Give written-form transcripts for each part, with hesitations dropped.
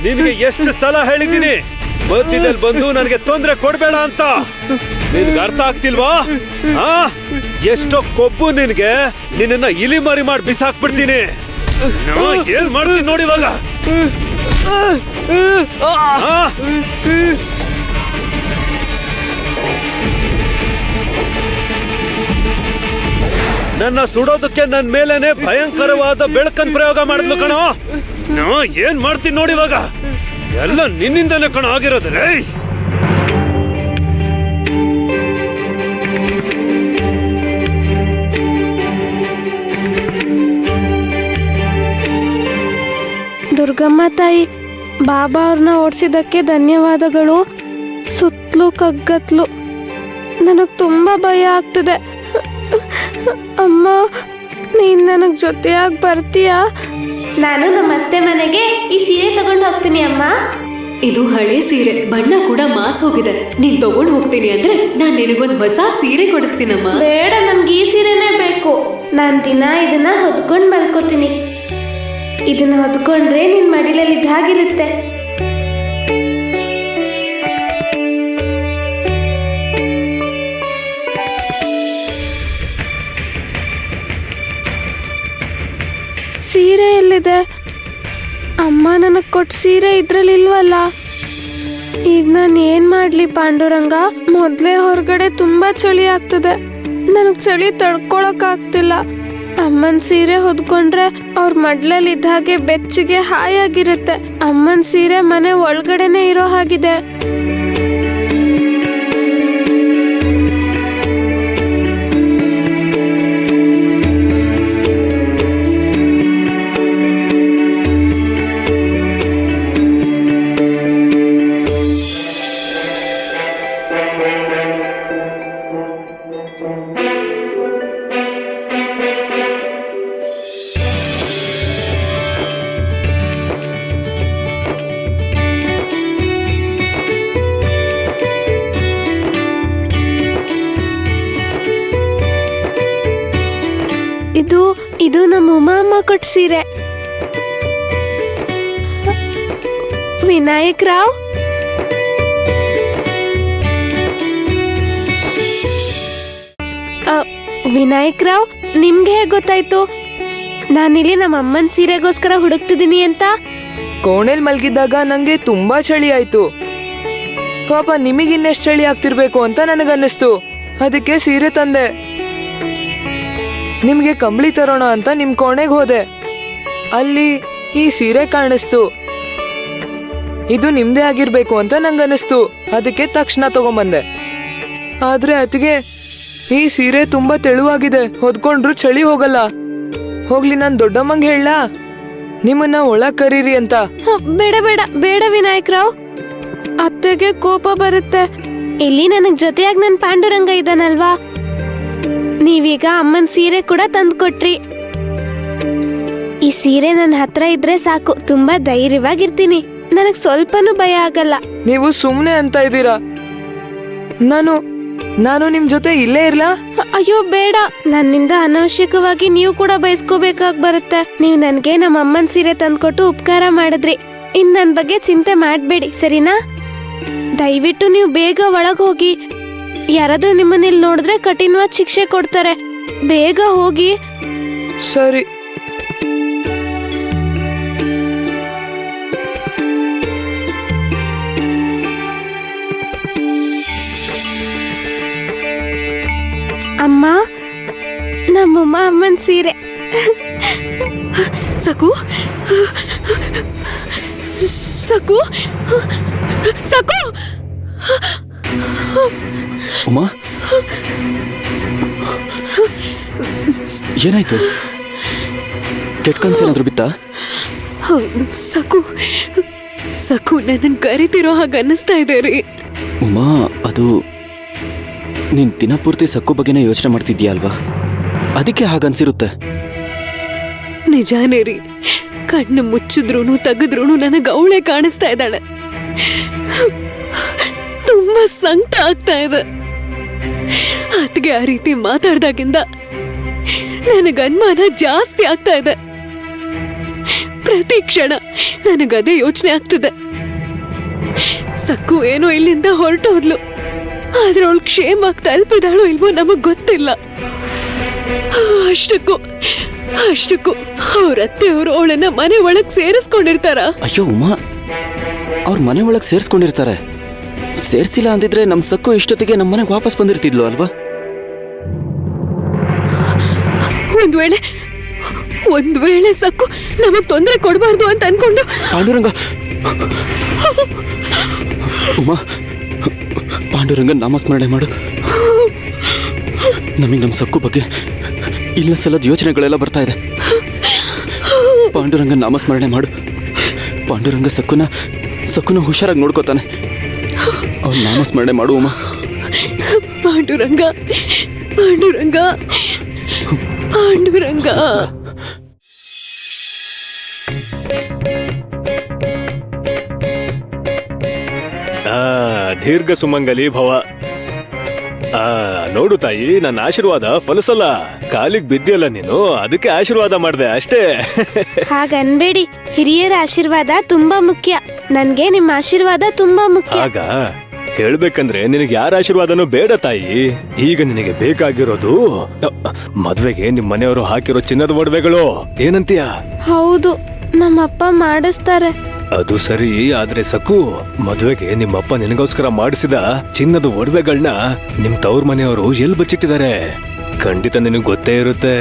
ನಿನಗೆ ಎಷ್ಟು ಸಲ ಹೇಳಿದ್ದೀನಿ ಮಧ್ಯದಲ್ಲಿ ಬಂದು ನನಗೆ ತೊಂದರೆ ಕೊಡ್ಬೇಡ ಅಂತ. ನಿನ್ಗೆ ಅರ್ಥ ಆಗ್ತಿಲ್ವಾ? ಎಷ್ಟೋ ಕೊಬ್ಬು ನಿನ್ಗೆ. ನಿನ್ನ ಇಲಿ ಮರಿ ಮಾಡಿ ಬಿಸಾಕ್ಬಿಡ್ತೀನಿ. ಏನ್ ಮಾಡ್ತೀನಿ ನೋಡಿ ಇವಾಗ. ನನ್ನ ಸುಡೋದಕ್ಕೆ ನನ್ ಮೇಲೇನೆ ಭಯಂಕರವಾದ ಬೆಳಕನ್ ಪ್ರಯೋಗ ಮಾಡಿದ್ಲು ಕಣೋ. ಏನ್ ಮಾಡ್ತೀನಿ ನೋಡಿ ಇವಾಗ. ಎಲ್ಲ ನಿನ್ನಿಂದನೇ ಕಣ ಆಗಿರೋದು. ರೇ ದುರ್ಗಮ್ಮ ತಾಯಿ, ಬಾಬಾ ಅವ್ರನ್ನ ಓಡಿಸಿದ್ದಕ್ಕೆ ಧನ್ಯವಾದಗಳು. ಸುತ್ತಲೂ ಕಗ್ಗತ್ಲು, ನನಗೆ ತುಂಬ ಭಯ ಆಗ್ತಿದೆ. ಅಮ್ಮ, ನೀನು ನನಗೆ ಜೊತೆಯಾಗಿ ಬರ್ತೀಯಾ? ನಾನು ನಮ್ಮ ಅತ್ತೆ ಮನೆಗೆ ಈ ಸೀರೆ ತಗೊಂಡು ಹೋಗ್ತೀನಿ ಅಮ್ಮ. ಇದು ಹಳೆ ಸೀರೆ, ಬಣ್ಣ ಕೂಡ ಮಾಸ್ ಹೋಗಿದೆ. ನೀನ್ ತಗೊಂಡು ಹೋಗ್ತೀನಿ ಅಂದ್ರೆ ನಾನ್ ನಿನಗೊಂದು ಹೊಸ ಸೀರೆ ಕೊಡಿಸ್ತೀನಮ್ಮ. ಬೇಡ, ನಮ್ಗೆ ಈ ಸೀರೆನೇ ಬೇಕು. ನಾನು ದಿನ ಇದನ್ನ ಹೊದ್ಕೊಂಡು ಮಲ್ಕೋತೀನಿ. ಇದನ್ನ ಹೊದ್ಕೊಂಡ್ರೆ ನಿನ್ ಮಡಿಲಲ್ಲಿ ಇದ್ದಾಗಿರುತ್ತೆ. ಸೀರೆ ಎಲ್ಲಿದೆ? ಅಮ್ಮ ನನಗೆ ಕೊಟ್ಟು ಸೀರೆ ಇದ್ರಲ್ಲಿಲ್ವಲ್ಲ. ಈಗ ನಾನು ಏನು ಮಾಡಲಿ ಪಾಂಡುರಂಗ? ಮೊದಲೇ ಹೊರಗಡೆ ತುಂಬ ಚಳಿ ಆಗ್ತದೆ. ನನಗೆ ಚಳಿ ತಡ್ಕೊಳಕ್ಕಾಗ್ತಿಲ್ಲ. ಅಮ್ಮನ ಸೀರೆ ಹೊದ್ಕೊಂಡ್ರೆ ಅವ್ರ ಮಡ್ಲಲ್ಲಿ ಇದ್ದ ಹಾಗೆ ಬೆಚ್ಚಗೆ ಹಾಯಾಗಿರುತ್ತೆ. ಅಮ್ಮನ ಸೀರೆ ಮನೆ ಒಳಗಡೆನೆ ಇರೋ ಹಾಗಿದೆ. ಇದು ನಮ್ಮ ಉಮಾ ಕೊಟ್ಟ ಸೀರೆ. ವಿನಾಯಕ್ ರಾವ್, ವಿನಾಯಕ್ ರಾವ್, ನಿಮ್ಗೆ ಹೇಗೆ ಗೊತ್ತಾಯ್ತು ನಾನಿಲ್ಲಿ ನಮ್ಮ ಅಮ್ಮನ ಸೀರೆಗೋಸ್ಕರ ಹುಡುಕ್ತಿದ್ದೀನಿ ಅಂತ? ಕೋಣೆಲ್ ಮಲ್ಗಿದ್ದಾಗ ನಂಗೆ ತುಂಬಾ ಚಳಿ ಆಯ್ತು. ಪಾಪ ನಿಮಗಿನ್ನೆಷ್ಟು ಚಳಿ ಆಗ್ತಿರ್ಬೇಕು ಅಂತ ನನಗನ್ನಿಸ್ತು. ಅದಕ್ಕೆ ಸೀರೆ ತಂದೆ. ನಿಮ್ಗೆ ಕಂಬಳಿ ತರೋಣ ಅಂತ ನಿಮ್ ಕೋಣೆಗೆ ಹೋದೆ. ಅಲ್ಲಿ ಈ ಸೀರೆ ಕಾಣಿಸ್ತು. ಇದು ನಿಮ್ದೇ ಆಗಿರ್ಬೇಕು ಅಂತ ನಂಗನ್ನಿಸ್ತು. ಅದಕ್ಕೆ ತಕ್ಷಣ ತಗೊಂಬಂದೆ. ಆದ್ರೆ ಅತಿಗೆ ಈ ಸೀರೆ ತುಂಬಾ ತೆಳುವಾಗಿದೆ, ಹೊದ್ಕೊಂಡ್ರು ಚಳಿ ಹೋಗಲ್ಲ. ಹೋಗ್ಲಿ, ನಾನ್ ದೊಡ್ಡಮ್ಮಂಗೆ ಹೇಳ ನಿಮ್ಮನ್ನ ಒಳಗ್ ಕರೀರಿ ಅಂತ. ಬೇಡ ಬೇಡ ಬೇಡ ವಿನಾಯಕ್ ರಾವ್, ಅತ್ತೆಗೆ ಕೋಪ ಬರುತ್ತೆ. ಇಲ್ಲಿ ನನಗ್ ಜೊತೆಯಾಗಿ ನನ್ ಪಾಂಡುರಂಗ ಇದ್ದಾನಲ್ವಾ. ನೀವೀಗ ಅಮ್ಮನ ಸೀರೆ ಕೂಡ ತಂದ್ಕೊಟ್ರಿ. ಈ ಸೀರೆ ನನ್ನ ಹತ್ರ ಇದ್ರೆ ಸಾಕು, ತುಂಬಾ ಧೈರ್ಯವಾಗಿರ್ತೀನಿ. ನನಗ್ ಸ್ವಲ್ಪನೂ ಭಯ ಆಗಲ್ಲ. ನೀವು ಸುಮ್ನೆ ಅಂತ ಇದ್ದೀರಾ. ನಾನು ನಿಮ್ ಜೊತೆ ಇಲ್ಲೇ ಇರ್ಲಾ? ಅಯ್ಯೋ ಬೇಡ, ನನ್ನಿಂದ ಅನಾವಶ್ಯಕವಾಗಿ ನೀವು ಕೂಡ ಬಯಸ್ಕೋಬೇಕಾಗಿ ಬರುತ್ತೆ. ನೀವು ನನ್ಗೆ ನಮ್ಮ ಅಮ್ಮನ ಸೀರೆ ತಂದ್ಕೊಟ್ಟು ಉಪಕಾರ ಮಾಡಿದ್ರಿ. ಇನ್ ನನ್ ಬಗ್ಗೆ ಚಿಂತೆ ಮಾಡ್ಬೇಡಿ, ಸರಿನಾ? ದಯವಿಟ್ಟು ನೀವು ಬೇಗ ಒಳಗ್ ಹೋಗಿ. ಯಾರಾದ್ರೂ ನಿಮ್ಮನ್ನ ಇಲ್ಲಿ ನೋಡಿದ್ರೆ ಕಠಿಣವಾದ ಶಿಕ್ಷೆ ಕೊಡ್ತಾರೆ. ಬೇಗ ಹೋಗಿ. ಸರಿ. ಅಮ್ಮ, ನಮ್ಮಮ್ಮ ಅಮ್ಮನ ಸೀರೆ. ಸಕು ಸಕು ಸಕು ಉಮಾ, ಏನಾಯ್ತು? ಕೆಟ್ಟ ಕನ್ಸೇನಾದ್ರೂ ಬಿತ್ತಾ? ಸಕು ಸಕು ನನ್ನನ್ನು ಕರಿತಿರೋ ಹಾಗೆ ಅನ್ನಿಸ್ತಾ ಇದೆ ರೀ. ಉಮಾ, ಅದು ನೀನ್ ದಿನಪೂರ್ತಿ ಸಕ್ಕು ಬಗ್ಗೆನೇ ಯೋಚನೆ ಮಾಡ್ತಿದ್ಯಾ ಅಲ್ವಾ? ಅದಕ್ಕೆ ಹಾಗನ್ಸಿರುತ್ತೆ. ನಿಜಾನೇ ರೀ, ಕಣ್ಣು ಮುಚ್ಚಿದ್ರೂ ತೆಗೆದ್ರೂ ನನಗೆ ಅವಳೇ ಕಾಣಿಸ್ತಾ ಇದ್ದಾಳೆ. ತುಂಬಾ ಸಂಕಟ ಆಗ್ತಾ ಇದೆ. ಅದಕ್ಕೆ ಆ ರೀತಿ ಮಾತಾಡ್ದಾಗಿಂದ ನನಗೆ ಅನುಮಾನ ಜಾಸ್ತಿ ಆಗ್ತಾ ಇದೆ. ಪ್ರತಿ ಕ್ಷಣ ನನಗದೇ ಯೋಚನೆ ಆಗ್ತಿದೆ. ಸಕ್ಕು ಏನೋ ಇಲ್ಲಿಂದ ಹೊರಟೋದ್ಲು, ಆದ್ರೆ ಅವಳು ಕ್ಷೇಮವಾಗಿ ತಲುಪಿದಾಳೋ ಇಲ್ವೋ ನಮಗ್ ಗೊತ್ತಿಲ್ಲ. ಅಷ್ಟಕ್ಕೂ ಅವ್ರ ಅತ್ತೆಯವರು ಅವಳನ್ನ ಮನೆ ಒಳಗ್ ಸೇರಿಸ್ಕೊಂಡಿರ್ತಾರ. ಅಯ್ಯೋ ಉಮಾ, ಅವ್ರ ಮನೆ ಒಳಗೆ ಸೇರಿಸ್ಕೊಂಡಿರ್ತಾರೆ. ಸೇರ್ಸಿಲ್ಲ ಅಂದಿದ್ರೆ ನಮ್ ಸಕ್ಕು ಇಷ್ಟೊತ್ತಿಗೆ ನಮ್ಮ ಮನೆಗೆ ವಾಪಸ್ ಬಂದಿರ್ತಿದ್ಲು ಅಲ್ವಾ? ಒಂದ್ ವೇಳೆ ಸಕ್ಕು ನಮಗ್ ತೊಂದರೆ ಕೊಡಬಾರ್ದು ಅಂತ ಅನ್ಕೊಂಡು ಪಾಂಡುರಂಗ, ಉಮಾ, ಪಾಂಡುರಂಗ ನಾಮಸ್ಮರಣೆ ಮಾಡು. ನಮಗೆ ನಮ್ಮ ಸಕ್ಕು ಬಗ್ಗೆ ಇಲ್ಲ ಸಲದ ಯೋಚನೆಗಳೆಲ್ಲ ಬರ್ತಾ ಇದೆ. ಪಾಂಡುರಂಗ ನಾಮಸ್ಮರಣೆ ಮಾಡು. ಪಾಂಡುರಂಗ ಸಕ್ಕುನ ಹುಷಾರಾಗಿ ನೋಡ್ಕೋತಾನೆ. ಅವ್ನು ನಾಮಸ್ಮರಣೆ ಮಾಡು ಉಮಾ. ಪಾಂಡುರಂಗ ಪಾಂಡುರಂಗ ಪಾಂಡುರಂಗ. ದೀರ್ಘ ಸುಮಂಗಲಿ ಭವ. ನೋಡು ತಾಯಿ, ನನ್ನ ಆಶೀರ್ವಾದ ಫಲಿಸಲ್ಲ. ಕಾಲಿಗೆ ಬಿದ್ದಿಯಲ್ಲ ನೀನು, ಅದಕ್ಕೆ ಆಶೀರ್ವಾದ ಮಾಡ್ದೆ ಅಷ್ಟೇ. ಹಾಗನ್ಬೇಡಿ, ಹಿರಿಯರ ಆಶೀರ್ವಾದ ತುಂಬಾ ಮುಖ್ಯ. ನನ್ಗೆ ನಿಮ್ಮ ಆಶೀರ್ವಾದ ತುಂಬಾ ಮುಖ್ಯ. ಆಗ ಹೇಳ್ಬೇಕಂದ್ರೆ ನಿನಗೆ ಯಾರ ಆಶೀರ್ವಾದನೂ ಬೇಡ ತಾಯಿ. ಈಗ ನಿನಗೆ ಬೇಕಾಗಿರೋದು ಮದ್ವೆಗೆ ನಿಮ್ ಮನೆಯವರು ಹಾಕಿರೋ ಚಿನ್ನದ ಒಡವೆಗಳು. ಏನಂತೀಯ? ಹೌದು, ನಮ್ಮಪ್ಪ ಮಾಡಿಸ್ತಾರೆ. ಅದು ಸರಿ, ಆದ್ರೆ ಸಕ್ಕು, ಮದ್ವೆಗೆ ನಿಮ್ಮಪ್ಪ ನಿನಗೋಸ್ಕರ ಮಾಡಿಸಿದ ಚಿನ್ನದ ಒಡವೆಗಳನ್ನ ನಿಮ್ ತವ್ರ ಮನೆಯವರು ಎಲ್ಲಿ ಬಚ್ಚಿಟ್ಟಿದ್ದಾರೆ? ಖಂಡಿತ ನಿನಗ್ ಗೊತ್ತೇ ಇರುತ್ತೆ.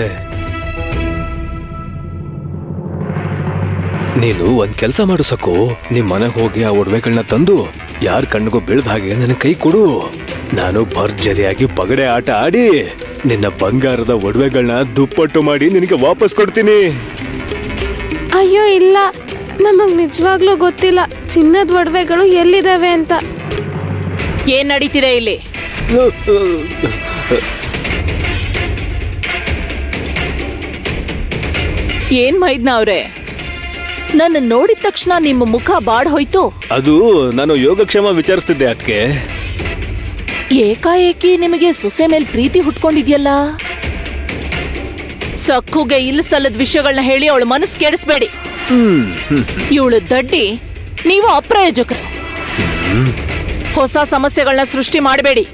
ನೀನು ಒಂದ್ ಕೆಲ್ಸ ಮಾಡು ಸಕ್ಕು, ನಿಮ್ ಮನೆಗೆ ಹೋಗಿ ಆ ಒಡವೆಗಳನ್ನ ತಂದು ಯಾರ ಕಣ್ಣಿಗೂ ಬೀಳ್ದ ಹಾಗೆ ನನ್ನ ಕೈ ಕೊಡು. ನಾನು ಭರ್ಜರಿಯಾಗಿ ಪಗಡೆ ಆಟ ಆಡಿ ನಿನ್ನ ಬಂಗಾರದ ಒಡವೆಗಳನ್ನ ದುಪ್ಪಟ್ಟು ಮಾಡಿ ನಿನಗೆ ವಾಪಸ್ ಕೊಡ್ತೀನಿ. ಅಯ್ಯೋ ಇಲ್ಲ, ನಮಗ್ ನಿಜವಾಗ್ಲೂ ಗೊತ್ತಿಲ್ಲ ಚಿನ್ನದ ಒಡವೆಗಳು ಎಲ್ಲಿದಾವೆ ಅಂತ. ಏನ್ ನಡೀತಿದೆ ಇಲ್ಲಿ? ಏನ್ ಮೈದ್ನ ಅವ್ರೆ, ನನ್ನ ನೋಡಿದ ತಕ್ಷಣ ನಿಮ್ಮ ಮುಖ ಬಾಡ್ ಹೋಯ್ತು. ಅದು ನಾನು ಯೋಗಕ್ಷೇಮ ವಿಚಾರಿಸ್ತಿದ್ದೆ ಅದಕ್ಕೆ. ಏಕಾಏಕಿ ನಿಮಗೆ ಸೊಸೆ ಮೇಲ್ ಪ್ರೀತಿ ಹುಟ್ಕೊಂಡಿದ್ಯಲ್ಲ. ಸಕ್ಕುಗೆ ಇಲ್ಲ ಸಲ್ಲದ ವಿಷಯಗಳನ್ನ ಹೇಳಿ ಅವಳ ಮನಸ್ಸು ಕೆಡಿಸ್ಬೇಡಿ. ಇವಳು ದಡ್ಡಿ, ನೀವು ಅಪ್ರಯೋಜಕರು. ಹೊಸ ಸಮಸ್ಯೆಗಳನ್ನ ಸೃಷ್ಟಿ ಮಾಡಬೇಡಿ.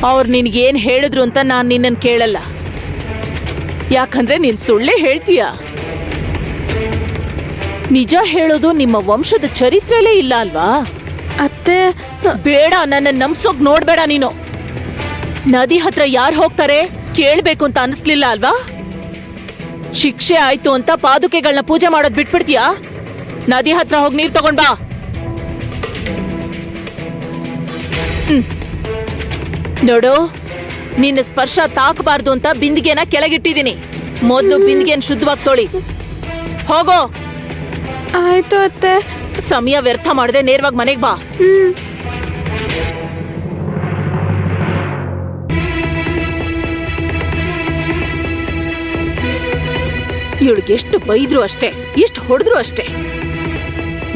ಅವ್ರು ನಿನ್ಗೇನ್ ಹೇಳಿದ್ರು ಅಂತ ನಾನ್ ನಿನ್ನನ್ ಕೇಳಲ್ಲ. ಯಾಕಂದ್ರೆ ನೀನ್ ಸುಳ್ಳೇ ಹೇಳ್ತೀಯ. ನಿಜ ಹೇಳೋದು ನಿಮ್ಮ ವಂಶದ ಚರಿತ್ರೆಲೇ ಇಲ್ಲ ಅಲ್ವಾ? ಅತ್ತೆ, ಬೇಡ, ನನ್ನ ನಂಬ್ಸೋಕ್ ನೋಡ್ಬೇಡ ನೀನು. ನದಿ ಹತ್ರ ಯಾರು ಹೋಗ್ತಾರೆ ಕೇಳ್ಬೇಕು ಅಂತ ಅನಿಸ್ಲಿಲ್ಲ ಅಲ್ವಾ? ಶಿಕ್ಷೆ ಆಯ್ತು ಅಂತ ಪಾದುಕೆಗಳನ್ನ ಪೂಜೆ ಮಾಡೋದ್ ಬಿಟ್ಬಿಡ್ತೀಯಾ? ನದಿ ಹತ್ರ ಹೋಗಿ ನೀರ್ ತಗೊಂಡ್ ಬಾ. ನೋಡು, ನಿನ್ನ ಸ್ಪರ್ಶ ತಾಕಬಾರ್ದು ಅಂತ ಬಿಂದಿಗೆನ ಕೆಳಗಿಟ್ಟಿದೀನಿ. ಮೊದ್ಲು ಬಿಂದಿಗೆನ ಶುದ್ಧವಾಗಿ ತೊಳಿ. ಹೋಗೋ. ಆಯ್ತು ಅತ್ತೆ. ಸಮಯ ವ್ಯರ್ಥ ಮಾಡದೆ ನೇರವಾಗಿ ಮನೆಗ್ ಬಾ. ಇವಳಿಗೆ ಎಷ್ಟು ಬೈದ್ರು ಅಷ್ಟೇ, ಎಷ್ಟು ಹೊಡೆದ್ರು ಅಷ್ಟೇ,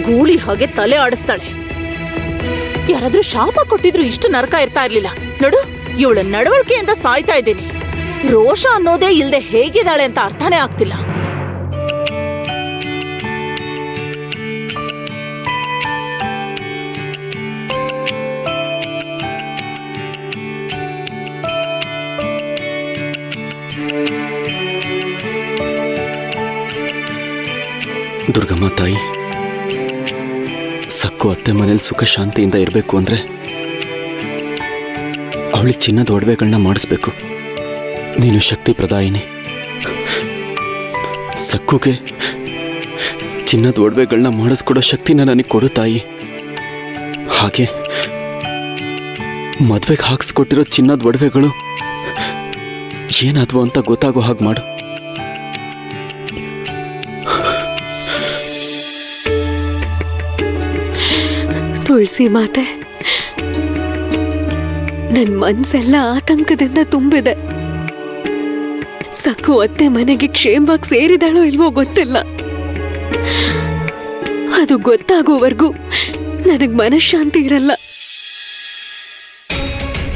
ಗೂಳಿ ಹಾಗೆ ತಲೆ ಆಡಿಸ್ತಾಳೆ. ಯಾರಾದ್ರೂ ಶಾಪ ಕೊಟ್ಟಿದ್ರು ಇಷ್ಟು ನರಕ ಇರ್ತಾ ಇರ್ಲಿಲ್ಲ. ನೋಡು, ಇವಳ ನಡವಳಿಕೆಯಿಂದ ಸಾಯ್ತಾ ಇದ್ದೀನಿ. ರೋಷ ಅನ್ನೋದೇ ಇಲ್ದೆ ಹೇಗಿದ್ದಾಳೆ ಅಂತ ಅರ್ಥನೇ ಆಗ್ತಿಲ್ಲ. ದುರ್ಗಮ್ಮ ತಾಯಿ, ಸಕ್ಕು ಅತ್ತೆ ಮನೇಲಿ ಸುಖ ಶಾಂತಿಯಿಂದ ಇರಬೇಕು ಅಂದ್ರೆ ಅವಳಿಗೆ ಚಿನ್ನದ ಒಡವೆಗಳನ್ನ ಮಾಡಿಸ್ಬೇಕು. ನೀನು ಶಕ್ತಿ ಪ್ರದಾಯಿನಿ. ಸಕ್ಕುಗೆ ಚಿನ್ನದ ಒಡವೆಗಳನ್ನ ಮಾಡಿಸ್ಕೊಡೋ ಶಕ್ತಿನ ನನಗೆ ಕೊಡು ತಾಯಿ. ಹಾಗೆ ಮದ್ವೆಗೆ ಹಾಕ್ಸ್ಕೊಟ್ಟಿರೋ ಚಿನ್ನದ ಒಡವೆಗಳು ಏನಾದ್ವು ಅಂತ ಗೊತ್ತಾಗೋ ಹಾಗೆ ಮಾಡು. ತುಳಸಿ ಮಾತೆ, ನನ್ ಮನ್ಸೆಲ್ಲ ಆತಂಕದಿಂದ ತುಂಬಿದೆ. ಸಕ್ಕು ಅತ್ತೆ ಮನೆಗೆ ಕ್ಷೇಮವಾಗಿ ಸೇರಿದಾಳೋ ಇಲ್ವೋ ಗೊತ್ತಿಲ್ಲ. ಅದು ಗೊತ್ತಾಗೋವರೆಗೂ ನನಗ್ ಮನಃಶಾಂತಿ ಇರಲ್ಲ.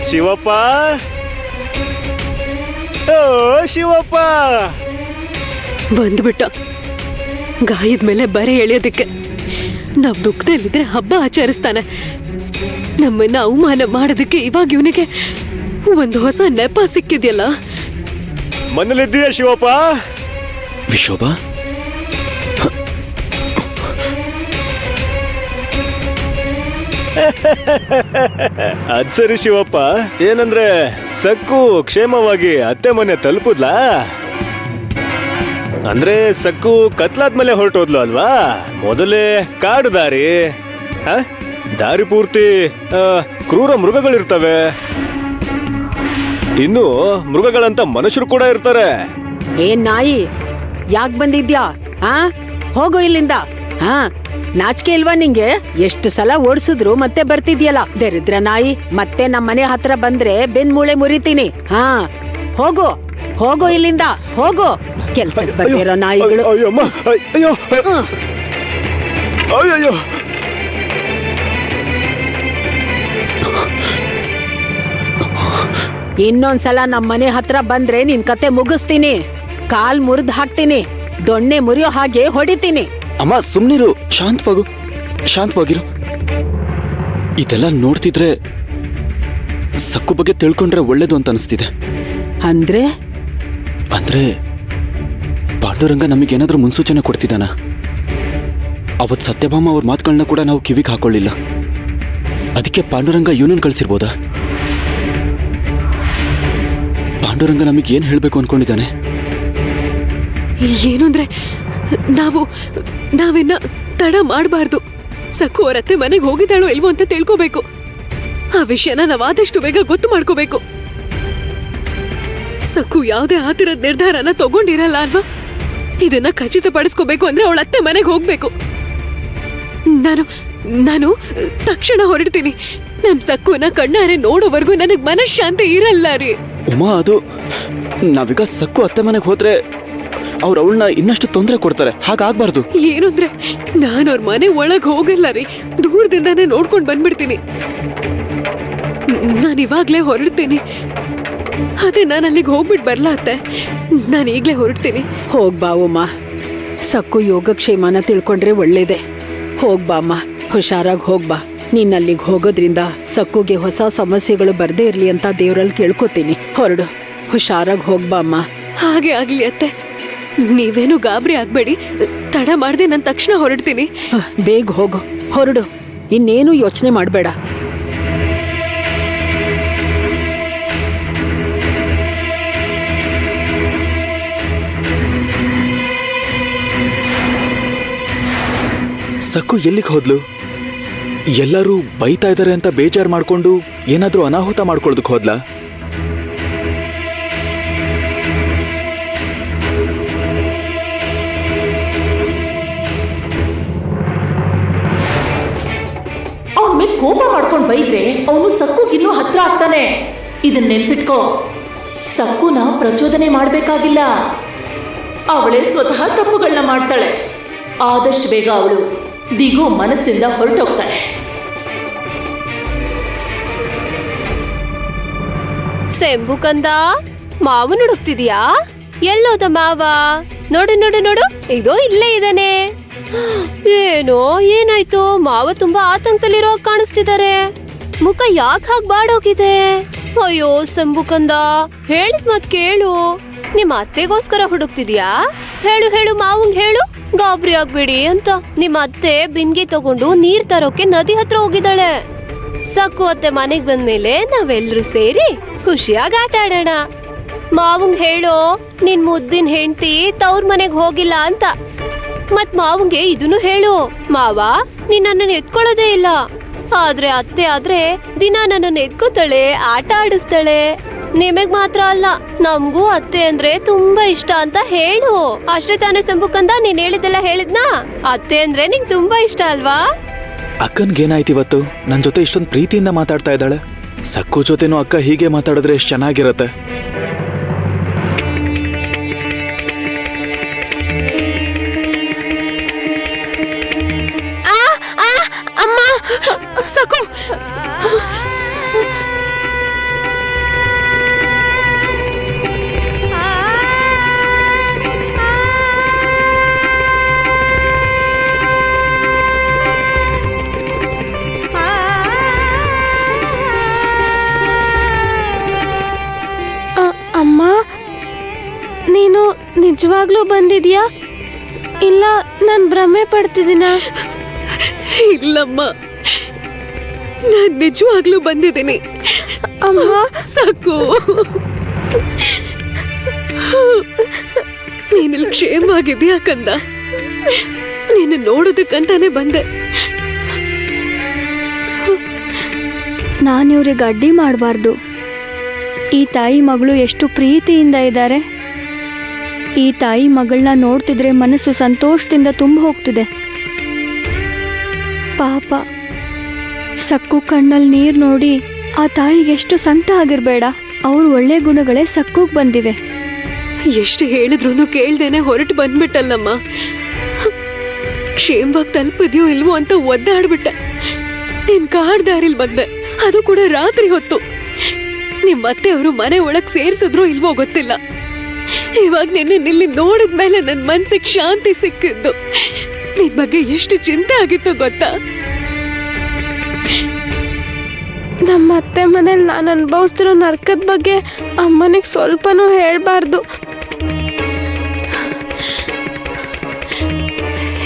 ಶಿವಪ್ಪ, ಓ ಶಿವಪ್ಪ ಬಂದ್ಬಿಟ್ಟ ಗಾಯದ ಮೇಲೆ ಬರೆ ಎಳೆಯೋದಕ್ಕೆ. ನಾವ್ ದುಃಖದಲ್ಲಿದ್ರೆ ಹಬ್ಬ ಆಚರಿಸ್ತಾನೆ. ನಮ್ಮನ್ನ ಅವಮಾನ ಮಾಡೋದಕ್ಕೆ ಇವಾಗ ಇವನಿಗೆ ಒಂದು ಹೊಸ ನೆಪ ಸಿಕ್ಕಿದ್ಯಲ್ಲ. ಮನೇಲಿದ್ದೀಯ ಶಿವಪ್ಪ? ವಿಶೋಭ, ಅದ್ ಸರಿ ಶಿವಪ್ಪ, ಏನಂದ್ರೆ ಸಕ್ಕು ಕ್ಷೇಮವಾಗಿ ಅತ್ತೆ ಮನೆ ತಲುಪುದ್ಲಾ? ಅಂದ್ರೆ ಸಕ್ಕು ಕತ್ಲಾದ್ಮೇಲೆ ಹೊರಟೋದ್ಲು ಅಲ್ವಾ? ಮೊದಲೇ ಕಾಡು ದಾರಿ, ದಾರಿ ಪೂರ್ತಿ ಕ್ರೂರ ಮೃಗಗಳಿರ್ತವೆ. ಇನ್ನು ಮೃಗಗಳಂತ ಮನುಷ್ಯರು ಕೂಡ ಇರ್ತಾರೆ. ಏನ್ ನಾಯಿ, ಯಾಕ್ ಬಂದಿದ್ಯಾ? ಹೋಗು ಇಲ್ಲಿಂದ. ನಾಚಿಕೆ ಇಲ್ವಾ ನಿಂಗೆ? ಎಷ್ಟು ಸಲ ಓಡಿಸಿದ್ರು ಮತ್ತೆ ಬರ್ತಿದ್ಯಲ್ಲ ದರಿದ್ರ ನಾಯಿ. ಮತ್ತೆ ನಮ್ಮನೆ ಹತ್ರ ಬಂದ್ರೆ ಬೆನ್ ಮೂಳೆ ಮುರಿತೀನಿ. ಹೋಗು ಹೋಗು ಇಲ್ಲಿಂದ, ಹೋಗು. ಕೆಲ್ಸಕ್ಕೆ ಬರ್ತಿರೋ ನಾಯಿಗಳು. ಅಯ್ಯಮ್ಮ, ಅಯ್ಯೋ ಅಯ್ಯೋ. ಇನ್ನೊಂದ್ಸಲ ನಮ್ಮನೆ ಹತ್ರ ಬಂದ್ರೆ ನಿನ್ ಕತೆ ಮುಗಿಸ್ತೀನಿ. ಕಾಲ್ ಮುರಿದ್ ಹಾಕ್ತೀನಿ, ದೊಣ್ಣೆ ಮುರಿಯೋ ಹಾಗೆ ಹೊಡಿತೀನಿ. ಅಮ್ಮ ಸುಮ್ನಿರು, ಶಾಂತವಾಗಿರು. ಇದೆಲ್ಲ ನೋಡ್ತಿದ್ರೆ ಸಕ್ಕು ಬಗ್ಗೆ ತಿಳ್ಕೊಂಡ್ರೆ ಒಳ್ಳೇದು ಅಂತ ಅನಿಸ್ತಿದೆ. ಅಂದ್ರೆ ಪಾಂಡುರಂಗ ನಮಗೇನಾದ್ರೂ ಮುನ್ಸೂಚನೆ ಕೊಡ್ತಿದ್ದಾನ? ಅವತ್ ಸತ್ಯಭಾಮ ಅವ್ರ ಮಾತುಗಳನ್ನ ಕೂಡ ನಾವು ಕಿವಿಗೆ ಹಾಕೊಳ್ಳಿಲ್ಲ. ಅದಕ್ಕೆ ಪಾಂಡುರಂಗ ಇವನನ್ನು ಕಳಿಸಿರ್ಬೋದಾ? ಪಾಂಡುರಂಗ ನಮಗೆ ಏನ್ ಹೇಳ್ಬೇಕು ಅನ್ಕೊಂಡಿದ್ದಾನೆ? ಏನು ಅಂದ್ರೆ ನಾವಿನ್ನ ತಡ ಮಾಡಬಾರ್ದು. ಸಕ್ಕು ಅವರತ್ತೆ ಮನೆಗೆ ಹೋಗಿದ್ದಾಳೋ ಇಲ್ವೋ ಅಂತ ತಿಳ್ಕೋಬೇಕು. ಆ ವಿಷಯನ ನಾವು ಆದಷ್ಟು ಬೇಗ ಗೊತ್ತು ಮಾಡ್ಕೋಬೇಕು. ಸಕ್ಕು ಯಾವುದೇ ಆತರದ ನಿರ್ಧಾರನ ತಗೊಂಡಿರಲ್ಲ ಅಲ್ವಾ? ಇದನ್ನ ಖಚಿತಪಡಿಸ್ಕೋಬೇಕು ಅಂದ್ರೆ ಅವಳ ಅತ್ತೆ ಮನೆಗೆ ಹೋಗ್ಬೇಕು. ನಾನು ತಕ್ಷಣ ಹೊರಡ್ತೀನಿ. ನಮ್ ಸಕ್ಕುನ ಕಣ್ಣಾರೆ ನೋಡೋವರೆಗೂ ನನಗ್ ಮನಃಶಾಂತಿ ಇರಲ್ಲ ರೀ. ಉಮಾ, ಅದು ನಾವೀಗ ಸಕ್ಕು ಅತ್ತೆ ಮನೆಗೆ ಹೋದ್ರೆ ಅವ್ರು ಅವಳನ್ನ ಇನ್ನಷ್ಟು ತೊಂದರೆ ಕೊಡ್ತಾರೆ. ಹಾಗಾಗ್ಬಾರ್ದು. ಏನಂದ್ರೆ ನಾನು ಅವ್ರ ಮನೆ ಒಳಗ್ ಹೋಗಲ್ಲ ರೀ, ದೂರದಿಂದಾನೇ ನೋಡ್ಕೊಂಡ್ ಬಂದ್ಬಿಡ್ತೀನಿ. ನಾನು ಇವಾಗ್ಲೇ ಹೊರಡ್ತೀನಿ. ಅದೇ ನಾನು ಅಲ್ಲಿಗೆ ಹೋಗ್ಬಿಟ್ಟು ಬರ್ಲಾ ಅತ್ತೆ? ನಾನು ಈಗ್ಲೇ ಹೊರಡ್ತೀನಿ. ಹೋಗ್ಬಾ ಉಮ್ಮ, ಸಕ್ಕು ಯೋಗಕ್ಷೇಮನ ತಿಳ್ಕೊಂಡ್ರೆ ಒಳ್ಳೇದೆ. ಹೋಗ್ಬಾ ಅಮ್ಮ, ಹುಷಾರಾಗಿ ಹೋಗ್ಬಾ. ನೀನ್ ಅಲ್ಲಿಗೆ ಹೋಗೋದ್ರಿಂದ ಸಕ್ಕುಗೆ ಹೊಸ ಸಮಸ್ಯೆಗಳು ಬರ್ದೇ ಇರ್ಲಿ ಅಂತ ದೇವ್ರಲ್ಲಿ ಕೇಳ್ಕೊತೀನಿ. ಹೊರಡು, ಹುಷಾರಾಗಿ ಹೋಗ್ಬಾ ಅಮ್ಮ. ಹಾಗೆ ಆಗ್ಲಿ ಅತ್ತೆ, ನೀವೇನು ಗಾಬರಿ ಆಗ್ಬೇಡಿ. ತಡ ಮಾಡ್ದೆ ನಾನು ತಕ್ಷಣ ಹೊರಡ್ತೀನಿ. ಬೇಗ ಹೋಗು, ಹೊರಡು, ಇನ್ನೇನು ಯೋಚನೆ ಮಾಡಬೇಡ. ಸಕ್ಕು ಎಲ್ಲಿಗೆ ಹೋದ್ಲು? ಎಲ್ಲರೂ ಬೈತಾ ಇದ್ದಾರೆ ಅಂತ ಬೇಜಾರು ಮಾಡ್ಕೊಂಡು ಏನಾದ್ರೂ ಅನಾಹುತ ಮಾಡ್ಕೊಳ್ದಕ್ ಹೋದ್ಲಾ? ಅವನ ಮೇಲೆ ಕೋಪ ಮಾಡ್ಕೊಂಡು ಬೈದ್ರೆ ಅವನು ಸಕ್ಕುಗಿನ್ನೂ ಹತ್ರ ಆಗ್ತಾನೆ. ಇದನ್ನ ನೆನ್ಪಿಟ್ಕೋ. ಸಕ್ಕುನ ಪ್ರಚೋದನೆ ಮಾಡ್ಬೇಕಾಗಿಲ್ಲ, ಅವಳೇ ಸ್ವತಃ ತಪ್ಪುಗಳನ್ನ ಮಾಡ್ತಾಳೆ. ಆದಷ್ಟು ಬೇಗ ಅವಳು ದಿಗು ಮನಸ್ಸಿಂದ ಹೊರಟೋಗ್ತಾಳೆ. ಸೆಂಬು ಕಂದ, ಮಾವು ಹುಡುಕ್ತಿದ್ಯಾ? ಎಲ್ಲೋದ ಮಾವ? ನೋಡು ನೋಡು ನೋಡು, ಇದೋ ಇಲ್ಲೇ ಇದ್ದಾನೆ. ಏನೋ ಏನಾಯ್ತು? ಮಾವ ತುಂಬಾ ಆತಂಕದಲ್ಲಿರೋ ಕಾಣಿಸ್ತಿದ್ದಾರೆ. ಮುಖ ಯಾಕೆ ಹಾಗೆ ಬಾಡೋಗಿದೆ? ಅಯ್ಯೋ ಸೆಂಬು ಕಂದ, ಹೇಳಿದ್ ಮತ್ ಕೇಳು. ನಿಮ್ಮ ಅತ್ತೆಗೋಸ್ಕರ ಹುಡುಕ್ತಿದ್ಯಾ? ಹೇಳು ಹೇಳು, ಮಾವಂಗ್ ಹೇಳು, ಗಾಬರಿ ಆಗ್ಬೇಡಿ ಅಂತ. ನಿಮ್ಮ ಅತ್ತೆ ಬಿನ್ಗೆ ತಗೊಂಡು ನೀರ್ ತರೋಕೆ ನದಿ ಹತ್ರ ಹೋಗಿದ್ದಾಳೆ. ಸಕ್ಕು ಅತ್ತೆ ಮನೆಗ್ ಬಂದ್ಮೇಲೆ ನಾವೆಲ್ಲರೂ ಸೇರಿ ಖುಷಿಯಾಗಿ ಆಟ ಆಡೋಣ. ಮಾವಂಗ್ ಹೇಳೋ, ನಿನ್ ಮುದ್ದಿನ ಹೆಂಡತಿ ತವ್ರ ಮನೆಗ್ ಹೋಗಿಲ್ಲ ಅಂತ. ಮತ್ ಮಾವಂಗೆ ಇದನ್ನು ಹೇಳು, ಮಾವ ನೀನ್ ನನ್ನನ್ನು ಎತ್ಕೊಳ್ಳೋದೇ ಇಲ್ಲ. ಆದ್ರೆ ಅತ್ತೆ ಆದ್ರೆ ದಿನ ನನ್ನನ್ನು ಎತ್ಕೋತಾಳೆ, ಆಟ ಆಡಿಸ್ತಾಳೆ. ನಿಮಗ್ ಮಾತ್ರ ಅಲ್ಲ, ನಮ್ಗೂ ಅತ್ತೆ ಅಂದ್ರೆ ತುಂಬಾ ಇಷ್ಟ ಅಂತ ಹೇಳು. ಅಷ್ಟೇ ತಾನೇ ಸಂಬುಕಂದ, ನೀನ್ ಹೇಳಿದ್ದೆಲ್ಲ ಹೇಳಿದ್ನಾ? ಅತ್ತೆ ಅಂದ್ರೆ ನಿಂಗ್ ತುಂಬಾ ಇಷ್ಟ ಅಲ್ವಾ? ಅಕ್ಕನ್ಗೇನಾಯ್ತು ಇವತ್ತು? ನನ್ ಜೊತೆ ಇಷ್ಟೊಂದು ಪ್ರೀತಿಯಿಂದ ಮಾತಾಡ್ತಾ ಇದ್ದಾಳೆ. ಸಕ್ಕು ಜೊತೆನೂ ಅಕ್ಕ ಹೀಗೆ ಮಾತಾಡಿದ್ರೆ ಎಷ್ಟು ಚೆನ್ನಾಗಿರತ್ತೆ. ಅಮ್ಮ, ಸಕ್ಕು ನಿಜವಾಗ್ಲೂ ಬಂದಿದ್ಯಾ ಇಲ್ಲ ನಾನು ಭ್ರಮೆ ಪಡ್ತಿದ್ದೀನ? ಇಲ್ಲಮ್ಮ, ನಾನ್ ನಿಜವಾಗ್ಲೂ ಬಂದಿದ್ದೀನಿ. ಅಮ್ಮ, ಸಾಕು, ನೀನಿಲ್ಲಿ ಕ್ಷೇಮವಾಗಿದ್ಯಾ ಕಂದ? ನೀನು ನೋಡೋದಕ್ಕಂತಾನೆ ಬಂದೆ. ನಾನಿವ್ರಿಗೆ ಅಡ್ಡಿ ಮಾಡಬಾರ್ದು. ಈ ತಾಯಿ ಮಗಳು ಎಷ್ಟು ಪ್ರೀತಿಯಿಂದ ಇದ್ದಾರೆ. ಈ ತಾಯಿ ಮಗಳನ್ನ ನೋಡ್ತಿದ್ರೆ ಮನಸ್ಸು ಸಂತೋಷದಿಂದ ತುಂಬ ಹೋಗ್ತಿದೆ. ಪಾಪ ಸಕ್ಕು ಕಣ್ಣಲ್ಲಿ ನೀರು ನೋಡಿ ಆ ತಾಯಿಗೆ ಎಷ್ಟು ಸಂಕಟ ಆಗಿರಬೇಡ. ಅವ್ರ ಒಳ್ಳೆ ಗುಣಗಳೇ ಸಕ್ಕುಗ್ ಬಂದಿವೆ. ಎಷ್ಟು ಹೇಳಿದ್ರು ಕೇಳ್ದೇನೆ ಹೊರಟು ಬಂದ್ಬಿಟ್ಟಲ್ಲಮ್ಮ. ಕ್ಷೇಮವಾಗಿ ತಲುಪಿದ್ಯೋ ಇಲ್ವೋ ಅಂತ ಒದ್ದಾಡ್ಬಿಟ್ಟೆ. ನೀನ್ ಕಾಡ್ ದಾರಿಲ್ ಬಂದೆ, ಅದು ಕೂಡ ರಾತ್ರಿ ಹೊತ್ತು. ನಿಮ್ಮತ್ತೆ ಅವರು ಮನೆ ಒಳಗ್ ಸೇರ್ಸಿದ್ರೋ ಇಲ್ವೋ ಗೊತ್ತಿಲ್ಲ. ಇವಾಗ ನಿನ್ನೆ ನೋಡಿದ್ಮೇಲೆ ನನ್ ಮನ್ಸಿಗೆ ಶಾಂತಿ ಸಿಕ್ಕಿದ್ದು. ನಿನ್ ಬಗ್ಗೆ ಎಷ್ಟು ಚಿಂತೆ ಆಗಿತ್ತು ಗೊತ್ತಾ? ನಮ್ಮ ಅತ್ತೆ ಮನೇಲಿ ನಾನು ಅನುಭವಿಸ್ತಿರೋ ನರ್ಕದ ಬಗ್ಗೆ ಅಮ್ಮನಿಗೆ ಸ್ವಲ್ಪನೂ ಹೇಳ್ಬಾರ್ದು.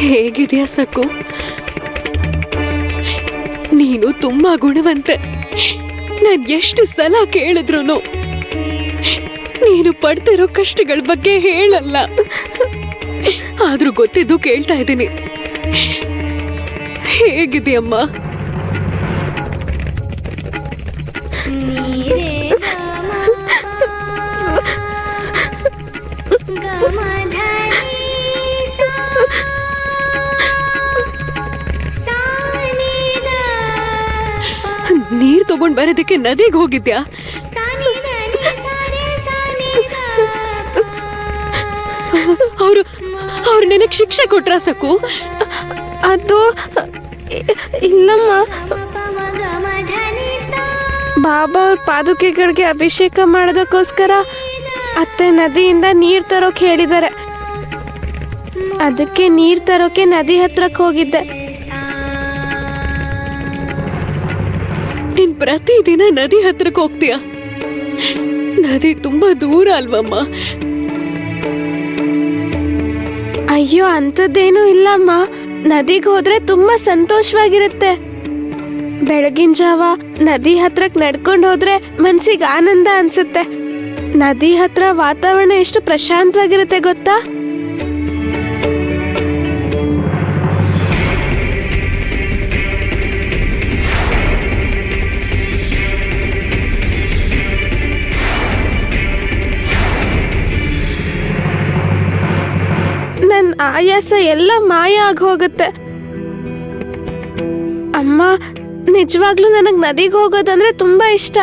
ಹೇಗಿದೆಯಾ ಸಕ್ಕು? ನೀನು ತುಂಬಾ ಗುಣವಂತೆ. ನಾನ್ ಎಷ್ಟು ಸಲ ಕೇಳಿದ್ರು ನೀನು ಪಡ್ತಿರೋ ಕಷ್ಟಗಳ ಬಗ್ಗೆ ಹೇಳಲ್ಲ. ಆದ್ರೂ ಗೊತ್ತಿದ್ದು ಕೇಳ್ತಾ ಇದ್ದೀನಿ. ಹೇಗಿದೆಯಮ್ಮ? ನೀರ್ ತಗೊಂಡ್ ಬರೋದಕ್ಕೆ ನದಿಗೆ ಹೋಗಿದ್ಯಾ? ಅವ್ರು ನಿನಗ್ ಶಿಕ್ಷೆ ಕೊಟ್ರ ಸಕ್ಕು? ಅದು ಇಲ್ಲಮ್ಮ, ಬಾಬಾ ಅವ್ರ ಪಾದುಕೆಗಳಿಗೆ ಅಭಿಷೇಕ ಮಾಡೋದಕ್ಕೋಸ್ಕರ ಅತ್ತೆ ನದಿಯಿಂದ ನೀರ್ ತರೋಕ್ ಹೇಳಿದ್ದಾರೆ. ಅದಕ್ಕೆ ನೀರ್ ತರೋಕೆ ನದಿ ಹತ್ರಕ್ಕೆ ಹೋಗಿದ್ದೆ. ನೀನ್ ಪ್ರತಿದಿನ ನದಿ ಹತ್ರಕ್ಕೆ ಹೋಗ್ತೀಯ? ನದಿ ತುಂಬಾ ದೂರ ಅಲ್ವಮ್ಮ? ಅಯ್ಯೋ, ಅಂಥದ್ದೇನೂ ಇಲ್ಲಮ್ಮ. ನದಿಗೆ ಹೋದ್ರೆ ತುಂಬಾ ಸಂತೋಷವಾಗಿರುತ್ತೆ. ಬೆಳಗಿನ ಜಾವ ನದಿ ಹತ್ರಕ್ ನಡ್ಕೊಂಡು ಹೋದ್ರೆ ಮನ್ಸಿಗೆ ಆನಂದ ಅನ್ಸುತ್ತೆ. ನದಿ ಹತ್ರ ವಾತಾವರಣ ಎಷ್ಟು ಪ್ರಶಾಂತವಾಗಿರುತ್ತೆ ಗೊತ್ತಾ? ನನ್ನ ಆಯಾಸ ಎಲ್ಲ ಮಾಯ ಆಗಿ ಹೋಗುತ್ತೆ. ಅಮ್ಮ, ನಿಜವಾಗ್ಲೂ ನನಗ್ ನದಿಗೆ ಹೋಗೋದಂದ್ರೆ ತುಂಬಾ ಇಷ್ಟ.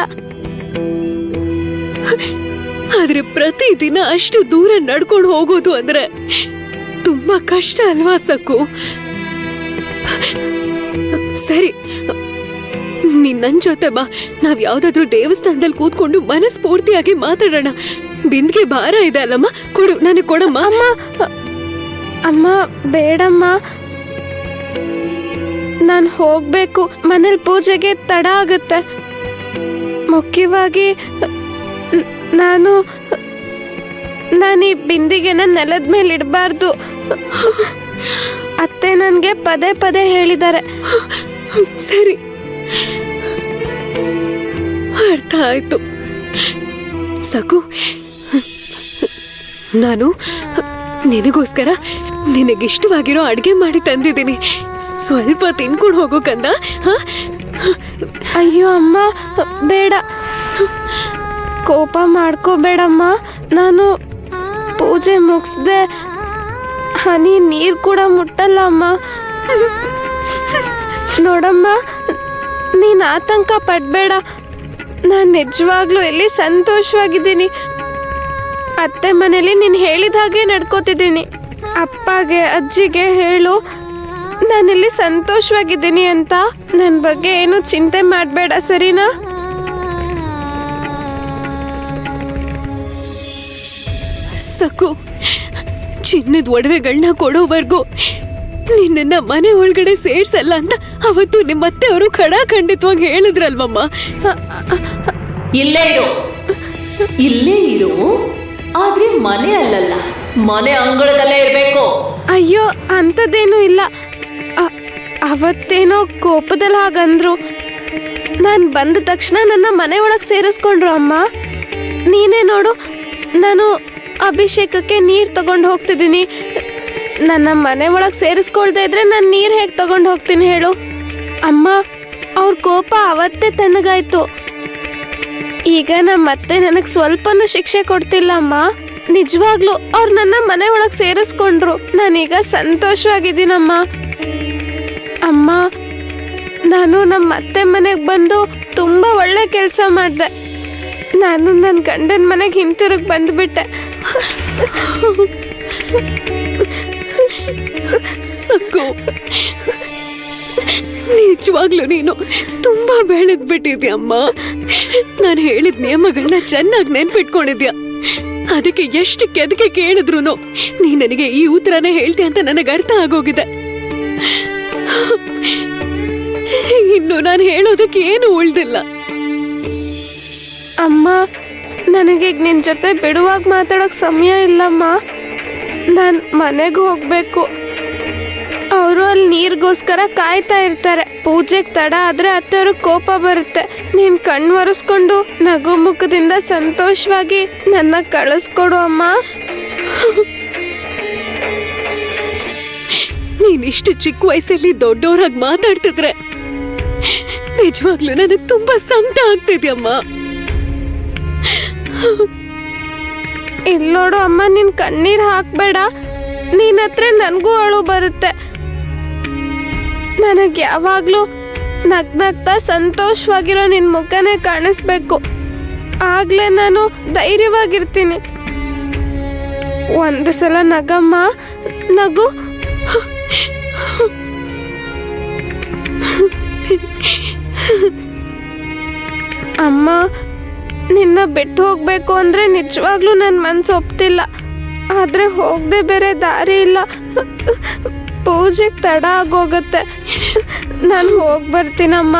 ಆದ್ರೆ ಪ್ರತಿದಿನ ಅಷ್ಟು ದೂರ ನಡ್ಕೊಂಡು ಹೋಗೋದು ಅಂದ್ರೆ ತುಂಬಾ ಕಷ್ಟ ಅಲ್ವಾ ಸಕ್ಕು? ಸರಿ, ನೀನ್ ನನ್ ಜೊತೆ ಬಾ. ನಾವ್ ಯಾವ್ದಾದ್ರು ದೇವಸ್ಥಾನದಲ್ಲಿ ಕೂತ್ಕೊಂಡು ಮನಸ್ಫೂರ್ತಿಯಾಗಿ ಮಾತಾಡೋಣ. ಬಿಂದಿಗೆ ಭಾರ ಇದೆ ಅಲ್ಲಮ್ಮ, ಕೊಡು, ನನಗೆ ಕೊಡಮ್ಮ. ಅಮ್ಮ, ಅಮ್ಮ ಬೇಡಮ್ಮ, ನಾನು ಹೋಗ್ಬೇಕು. ಮನೇಲಿ ಪೂಜೆಗೆ ತಡ ಆಗುತ್ತೆ. ಮುಖ್ಯವಾಗಿ ನಾನು ಈ ಬಿಂದಿಗೆನ ನೆಲದ ಮೇಲೆ ಇಡಬಾರ್ದು. ಅತ್ತೆ ನನಗೆ ಪದೇ ಪದೇ ಹೇಳಿದ್ದಾರೆ. ಸರಿ, ಅರ್ಥ ಆಯ್ತು ಸಕು. ನಾನು ನಿನಗೋಸ್ಕರ ನಿನಗಿಷ್ಟವಾಗಿರೋ ಅಡ್ಗೆ ಮಾಡಿ ತಂದಿದ್ದೀನಿ. ಸ್ವಲ್ಪ ತಿನ್ಕೊಂಡು ಹೋಗೋಕಂದ. ಅಯ್ಯೋ ಅಮ್ಮ, ಬೇಡ, ಕೋಪ ಮಾಡ್ಕೋಬೇಡಮ್ಮ. ನಾನು ಪೂಜೆ ಮುಗಿಸ್ದೆ ಹನಿ ನೀರು ಕೂಡ ಮುಟ್ಟಲ್ಲ ಅಮ್ಮ. ನೋಡಮ್ಮ, ನೀನು ಆತಂಕ ಪಡಬೇಡ. ನಾನು ನಿಜವಾಗ್ಲೂ ಇಲ್ಲಿ ಸಂತೋಷವಾಗಿದ್ದೀನಿ. ಅತ್ತೆ ಮನೇಲಿ ನೀನು ಹೇಳಿದ ಹಾಗೆ ನಡ್ಕೋತಿದ್ದೀನಿ. ಅಪ್ಪಗೆ ಅಜ್ಜಿಗೆ ಹೇಳು ನಾನಿಲ್ಲಿ ಸಂತೋಷವಾಗಿದ್ದೀನಿ ಅಂತ. ನನ್ನ ಬಗ್ಗೆ ಏನು ಚಿಂತೆ ಮಾಡಬೇಡ, ಸರಿನಾ? ಸಕು, ಚಿನ್ನದ ಒಡವೆಗಳನ್ನ ಕೊಡೋವರೆಗೂ ನಿನ್ನ ಮನೆ ಒಳಗಡೆ ಸೇರ್ಸಲ್ಲ ಅಂತ ಅವತ್ತು ನಿಮ್ಮತ್ತೆ ಅವರು ಖಂಡಿತವಾಗಿ ಹೇಳಿದ್ರಲ್ವಮ್ಮ. ಇಲ್ಲೇ ಇರು, ಇಲ್ಲೇ ಇರು, ಆದ್ರೆ ಮನೆ ಅಲ್ಲಲ್ಲ. ಮನೆ ಅಂಗಳದಲ್ಲೇ ಇರ್ಬೇಕು. ಅಯ್ಯೋ ಅಂಥದ್ದೇನೂ ಇಲ್ಲ. ಅವತ್ತೇನೋ ಕೋಪದಲ್ಲಿ ಹಾಗಂದ್ರು. ನಾನು ಬಂದ ತಕ್ಷಣ ನನ್ನ ಮನೆ ಒಳಗೆ ಸೇರಿಸ್ಕೊಂಡ್ರು ಅಮ್ಮ. ನೀನೇ ನೋಡು, ನಾನು ಅಭಿಷೇಕಕ್ಕೆ ನೀರು ತಗೊಂಡು ಹೋಗ್ತಿದ್ದೀನಿ. ನನ್ನ ಮನೆ ಒಳಗೆ ಸೇರಿಸ್ಕೊಳ್ತಾ ಇದ್ರೆ ನಾನು ನೀರು ಹೇಗೆ ತಗೊಂಡು ಹೋಗ್ತೀನಿ ಹೇಳು ಅಮ್ಮ. ಅವ್ರ ಕೋಪ ಅವತ್ತೇ ತಣ್ಣಗಾಯ್ತು. ಈಗ ಮತ್ತೆ ನನಗೆ ಸ್ವಲ್ಪನೂ ಶಿಕ್ಷೆ ಕೊಡ್ತಿಲ್ಲ ಅಮ್ಮ. ನಿಜವಾಗ್ಲೂ ಅವ್ರು ನನ್ನ ಮನೆ ಒಳಗೆ ಸೇರಿಸ್ಕೊಂಡ್ರು. ನಾನೀಗ ಸಂತೋಷವಾಗಿದ್ದೀನಮ್ಮ. ಅಮ್ಮ, ನಾನು ನಮ್ಮ ಅತ್ತೆ ಮನೆಗೆ ಬಂದು ತುಂಬ ಒಳ್ಳೆ ಕೆಲಸ ಮಾಡಿದೆ. ನಾನು ನನ್ನ ಗಂಡನ ಮನೆಗೆ ಹಿಂತಿರುಗಿ ಬಂದುಬಿಟ್ಟೆ. ಸಕ್ಕು, ನಿಜವಾಗ್ಲೂ ನೀನು ತುಂಬಾ ಬೆಳೆದ್ಬಿಟ್ಟಿದ್ಯಮ್ಮ. ನಾನು ಹೇಳಿದ ನಿಯಮಗಳನ್ನ ಚೆನ್ನಾಗಿ ನೆನ್ಪಿಟ್ಕೊಂಡಿದ್ಯಾ. ಅದಕ್ಕೆ ಎಷ್ಟು ಕೆದಕೆ ಕೇಳಿದ್ರು ನೀ ನನಗೆ ಈ ಉತ್ತರನೇ ಹೇಳ್ತೀಯ ಅಂತ ನನಗೆ ಅರ್ಥ ಆಗೋಗಿದೆ. ಇನ್ನು ನಾನು ಹೇಳೋದಕ್ಕೆ ಏನು ಉಳ್ದಿಲ್ಲ. ಅಮ್ಮ, ನನಗೀಗ ನಿನ್ನ ಜೊತೆ ಬಿಡುವಾಗ ಮಾತಾಡೋಕೆ ಸಮಯ ಇಲ್ಲಮ್ಮ. ನಾನು ಮನೆಗೆ ಹೋಗಬೇಕು. ಅವರು ಅಲ್ಲಿ ನೀರಿಗೋಸ್ಕರ ಕಾಯ್ತಾ ಇರ್ತಾರೆ. ಪೂಜೆಗೆ ತಡ ಆದರೆ ಅತ್ತೆಯವ್ರಿಗೆ ಕೋಪ ಬರುತ್ತೆ. ನೀನು ಕಣ್ಣು ಒರೆಸ್ಕೊಂಡು ನಗು ಮುಖದಿಂದ ಸಂತೋಷವಾಗಿ ನನ್ನ ಕಳಿಸ್ಕೊಡು ಅಮ್ಮ. ನೀನಿಷ್ಟು ಚಿಕ್ಕ ವಯಸ್ಸಲ್ಲಿ ದೊಡ್ಡವರಾಗಿ ಮಾತಾಡ್ತಿದ್ರೆ ನಿಜವಾಗ್ಲೂ ನನಗೆ ತುಂಬಾ ಸಂಕಟ ಆಗ್ತಿದ್ಯಮ್ಮ. ಇಲ್ಲೋಡು ಅಮ್ಮ, ನೀನು ಕಣ್ಣೀರು ಹಾಕಬೇಡ. ನಿನ್ನ ಹತ್ರ ನನಗೂ ಅಳು ಬರುತ್ತೆ. ನನಗೆ ಯಾವಾಗಲೂ ನಗ್ನಗ್ತಾ ಸಂತೋಷವಾಗಿರೋ ನಿನ್ನ ಮುಖನೇ ಕಾಣಿಸ್ಬೇಕು. ಆಗಲೇ ನಾನು ಧೈರ್ಯವಾಗಿರ್ತೀನಿ. ಒಂದು ಸಲ ನಗಮ್ಮ, ನಗು. ಅಮ್ಮ, ನಿನ್ನ ಬಿಟ್ಟು ಹೋಗ್ಬೇಕು ಅಂದರೆ ನಿಜವಾಗ್ಲೂ ನನ್ನ ಮನಸ್ಸು ಒಪ್ತಿಲ್ಲ. ಆದರೆ ಹೋಗದೆ ಬೇರೆ ದಾರಿ ಇಲ್ಲ. ಪೂಜೆಗೆ ತಡ ಆಗೋಗುತ್ತೆ. ನಾನು ಹೋಗಿ ಬರ್ತೀನಮ್ಮ.